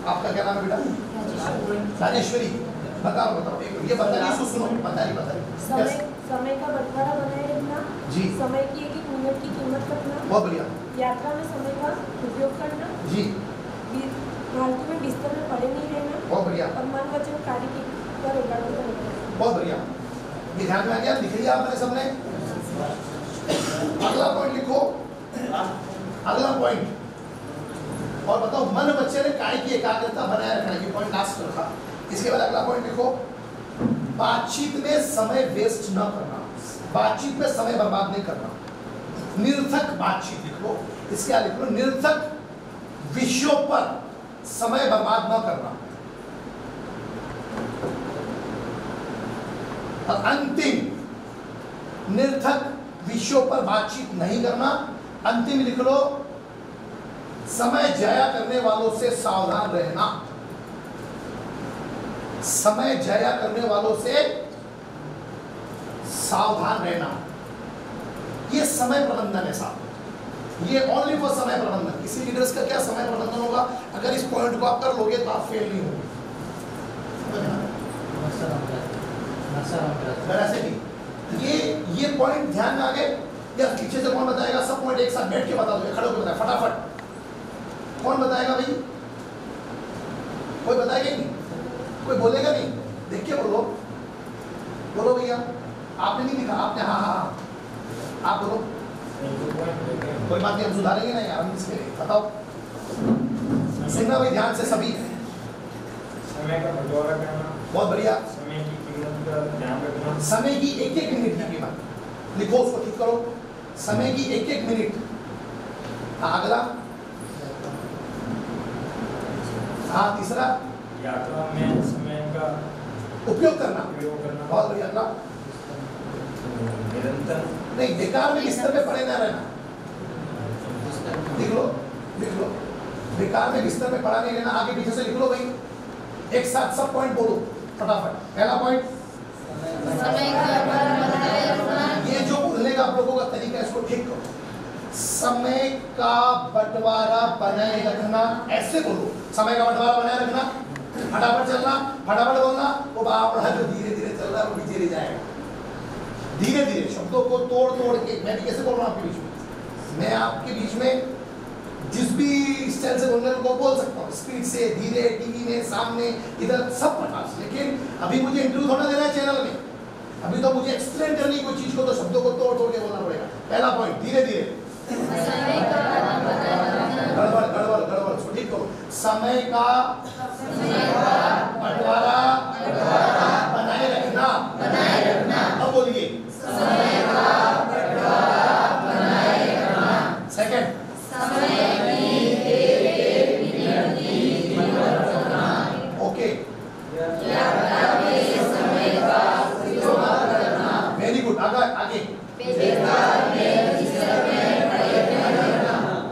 आपका क्या नाम है बेटा? राजेश्वरी। बताओ बताओ, एक ये बताइए, सुनो, बताइए। समय का बंटवारा बनाए रखना जी। समय की एक मिनट की कीमत रखना। बहुत बढ़िया। यात्रा में समय का उपयोग करना जी। फालतू में बिस्तर में पड़े नहीं रहना। बहुत बढ़िया। और मन वचन कार्य की पर एकाग्रता रखना। बहुत बढ़िया। ये ध्यान में आ गया? लिख लिया आपने सबने? अगला पॉइंट लिखो, अगला पॉइंट। और बताओ, मन वचन काय की एकाग्रता बनाए रखना, ये पॉइंट लास्ट रखा। इसके बाद अगला पॉइंट लिखो, बातचीत में समय वेस्ट न करना, बातचीत में समय बर्बाद नहीं करना, निरर्थक बातचीत लिख लो। इसके बाद लिख लो, निरर्थक विषयों पर समय बर्बाद न करना। और अंतिम, निरर्थक विषयों पर बातचीत नहीं करना। अंतिम लिख लो, समय जाया करने वालों से सावधान रहना, समय जाया करने वालों से सावधान रहना। ये समय प्रबंधन है साहब, ये ओनली फॉर समय प्रबंधन। किसी लीडर्स का क्या समय प्रबंधन होगा? अगर इस पॉइंट को आप कर लोगे तो आप फेल नहीं होंगे। ऐसे भी ये पॉइंट ध्यान में आ गए या पीछे से कौन बताएगा? सब पॉइंट एक साथ बैठ के बता दो, खड़े होकर बताए फटाफट। कौन बताएगा भाई? कोई बताएगा ही नहीं, कोई बोलेगा नहीं? देख के बोलो, बोलो भैया। आपने नहीं लिखा, आपने हाँ हाँ हाँ, आप बोलो। कोई बात नहीं, हम सुधारेंगे ना यार, हम इसके लिए बताओ। सुनना भाई ध्यान से सभी। समय का बंटवारा करना। बहुत बढ़िया। समय की कीमत का ध्यान रखना। समय की एक एक मिनट की कीमत लिखो, उसको ठीक करो। समय की एक एक मिनट। हाँ अगला, हाँ तीसरा, यात्रा में समय का उपयोग करना। बहुत बढ़िया। अगला, निरंतर नहीं, बेकार में बिस्तर में पड़े ना रहना। लिख लो, लिख लो, बेकार में बिस्तर में पड़ा नहीं रहना। आगे पीछे से लिख लो भाई, एक साथ सब पॉइंट बोलो फटाफट। पहला पॉइंट, समय का बनाए रखना। ये जो बोलने का आप लोगों का तरीका है, इसको ठीक करो। समय का बंटवारा बनाए रखना, ऐसे बोलो। समय का बंटवारा बनाए रखना, फटाफट चलना, फटाफट बोलना। वो बावड़ा जो धीरे धीरे चल रहा है वो पीछे रह जाएगा। धीरे धीरे शब्दों को तोड़ तोड़ के, मैं भी कैसे बोल रहा हूँ आपके बीच में, मैं आपके बीच में जिस भी स्टाइल से बोलने को बोल सकता हूँ, स्पीड से, धीरे, टीवी में, सामने, इधर, सब प्रकार से। लेकिन अभी मुझे इंटरव्यू थोड़ा देना है चैनल में, अभी तो मुझे एक्सप्लेन करनी कोई चीज को, तो शब्दों को तोड़ तोड़ के बोलना पड़ेगा। पहला पॉइंट, धीरे धीरे, गड़बड़ गड़बड़ गड़बड़, इसको ठीक करो। समय का बंटवारा बनाए रखना। अब बोलिए, सेकंड, ओके, वेरी गुड। आगे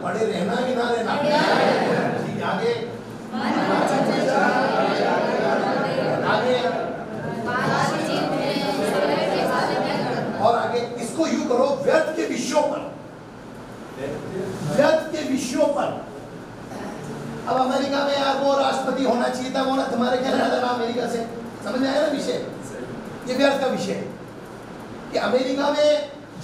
पड़े रहना कि ना रहना? ठीक है, आगे और आगे इसको यू करो, व्यर्थ के विषयों पर, व्यर्थ के विषयों पर। अब अमेरिका में यार वो राष्ट्रपति होना चाहिए था, वो ना, तुम्हारे क्या लेना अमेरिका से? समझ में आया ना विषय? ये व्यर्थ का विषय है कि अमेरिका में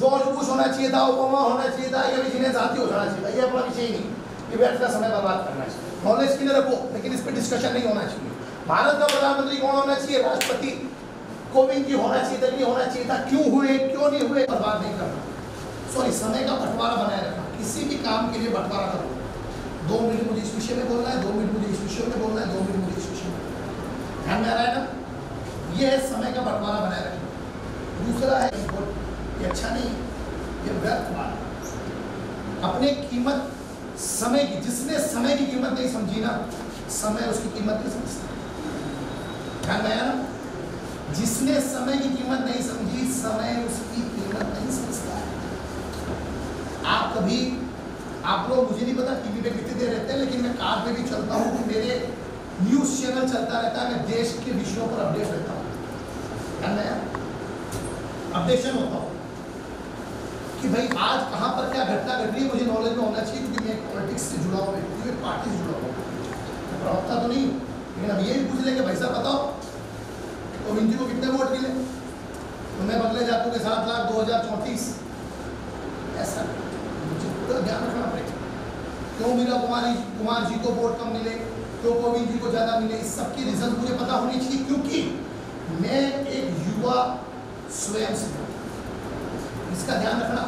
जॉर्ज बुश होना चाहिए था, ओबामा होना चाहिए था, या किसी ने साथी होना चाहिए था। ये अपना विषय ही नहीं, ये व्यर्थ का समय बर्बाद करना चाहिए। नॉलेज के लिए रखो, लेकिन इस पर डिस्कशन नहीं होना चाहिए। भारत का प्रधानमंत्री कौन होना चाहिए? राष्ट्रपति कोविंद जी होना चाहिए था, नहीं होना चाहिए था, क्यों हुए, क्यों नहीं हुए, बर्बाद नहीं करना। सॉरी, समय का बंटवारा बनाए रखना। किसी भी काम के लिए बंटवारा करो। 2 मिनट मुझे इस विषय में बोलना है, 2 मिनट मुझे इस विषय में बोलना है, 2 मिनट मुझे इस विषय में। ध्यान में आ रहा है ना? ये है समय का बंटवारा बनाए रखना। दूसरा है, ये अच्छा नहीं, ये व्यर्थ बात। अपने कीमत समय की, जिसने समय की कीमत नहीं समझी ना, समय उसकी कीमत नहीं समझता। ध्यान में आया ना? जिसने समय की कीमत नहीं समझी, समय उसकी कीमत नहीं समझता है। आप कभी, आप लोग, मुझे नहीं पता टीवी पे कितनी देर रहते हैं, लेकिन मैं कार पे भी चलता हूँ, तो मेरे न्यूज़ चैनल चलता रहता है, मैं देश के विषयों पर अपडेट रहता हूँ। ध्यान में आया? अपडेशन होता हूँ कि भाई आज कहाँ पर क्या घटना घट रही है, मुझे नॉलेज में होना चाहिए, क्योंकि मैं पॉलिटिक्स से जुड़ा हुआ व्यक्ति हूँ, पार्टी से जुड़ा हुआ हूँ, मैं प्रवक्ता तो नहीं हूँ। लेकिन अब ये भी पूछ लेंगे भाई साहब बताओ गोविंद जी को कितने वोट मिले, तो मैं बदले जातों के 7,02,034, ऐसा मुझे पूरा ध्यान रखना पड़ेगा। क्यों मीरा कुमार जी को वोट कम मिले, क्यों गोविंद जी को ज़्यादा मिले, इस सब की रीजन मुझे पता होनी चाहिए, क्योंकि मैं एक युवा स्वयं से, इसका ध्यान रखना।